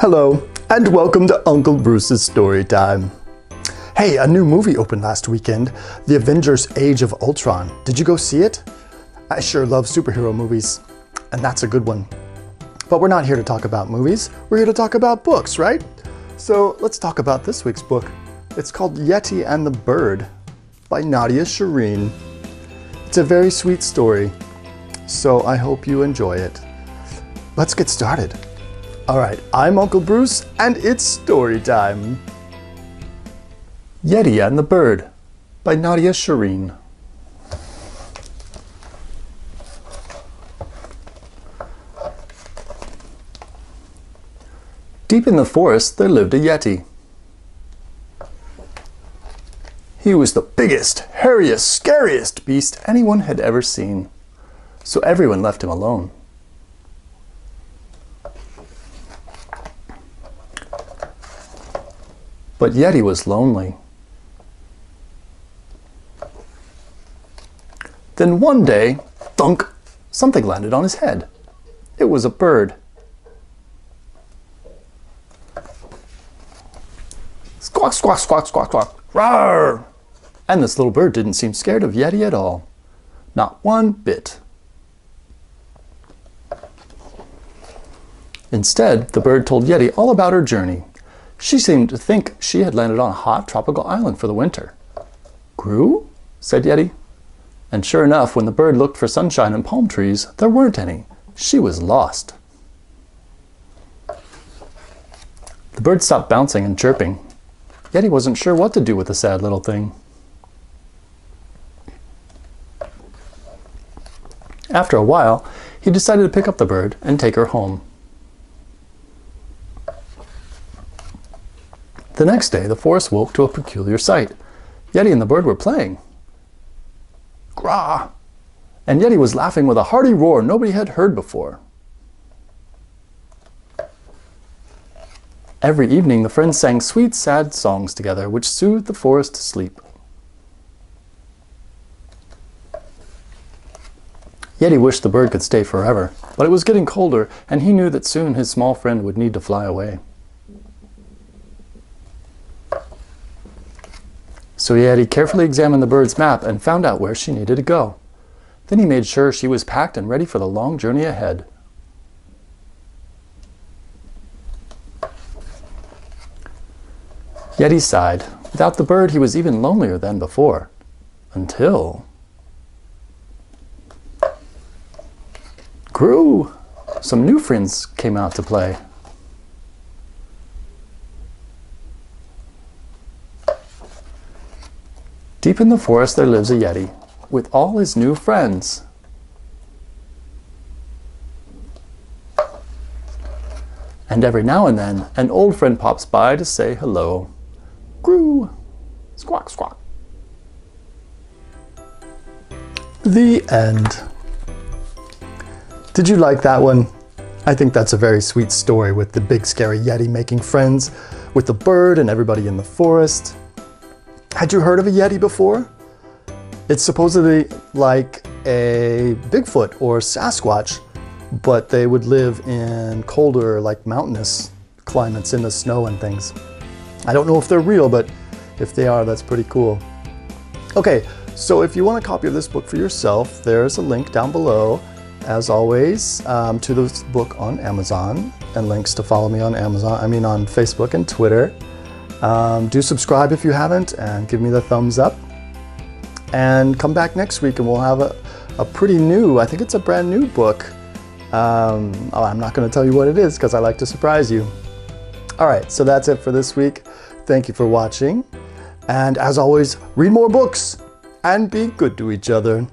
Hello, and welcome to Uncle Bruce's Story Time. Hey, a new movie opened last weekend, The Avengers Age of Ultron. Did you go see it? I sure love superhero movies, and that's a good one. But we're not here to talk about movies, we're here to talk about books, right? So let's talk about this week's book. It's called Yeti and the Bird by Nadia Shireen. It's a very sweet story, so I hope you enjoy it. Let's get started. All right, I'm Uncle Bruce, and it's story time. Yeti and the Bird by Nadia Shireen. Deep in the forest, there lived a Yeti. He was the biggest, hairiest, scariest beast anyone had ever seen, so everyone left him alone. But Yeti was lonely. Then one day, thunk, something landed on his head. It was a bird. Squawk, squawk, squawk, squawk, squawk, rawr! And this little bird didn't seem scared of Yeti at all. Not one bit. Instead, the bird told Yeti all about her journey. She seemed to think she had landed on a hot tropical island for the winter. Gru? Said Yeti. And sure enough, when the bird looked for sunshine and palm trees, there weren't any. She was lost. The bird stopped bouncing and chirping. Yeti wasn't sure what to do with the sad little thing. After a while, he decided to pick up the bird and take her home. The next day, the forest woke to a peculiar sight. Yeti and the bird were playing. Grah! And Yeti was laughing with a hearty roar nobody had heard before. Every evening, the friends sang sweet, sad songs together, which soothed the forest to sleep. Yeti wished the bird could stay forever, but it was getting colder, and he knew that soon his small friend would need to fly away. So Yeti carefully examined the bird's map and found out where she needed to go. Then he made sure she was packed and ready for the long journey ahead. Yeti sighed. Without the bird, he was even lonelier than before. Until... Gru! Some new friends came out to play. Deep in the forest there lives a Yeti, with all his new friends. And every now and then, an old friend pops by to say hello. Gru! Squawk, squawk. The end. Did you like that one? I think that's a very sweet story with the big scary Yeti making friends with the bird and everybody in the forest. Had you heard of a Yeti before? It's supposedly like a Bigfoot or Sasquatch, but they would live in colder, like mountainous climates in the snow and things. I don't know if they're real, but if they are, that's pretty cool. Okay, so if you want a copy of this book for yourself, there's a link down below, as always, to this book on Amazon, and links to follow me on on Facebook and Twitter. Do subscribe if you haven't, and give me the thumbs up. And come back next week and we'll have a pretty new, I think it's a brand new book. I'm not going to tell you what it is because I like to surprise you. Alright, so that's it for this week. Thank you for watching. And as always, read more books and be good to each other.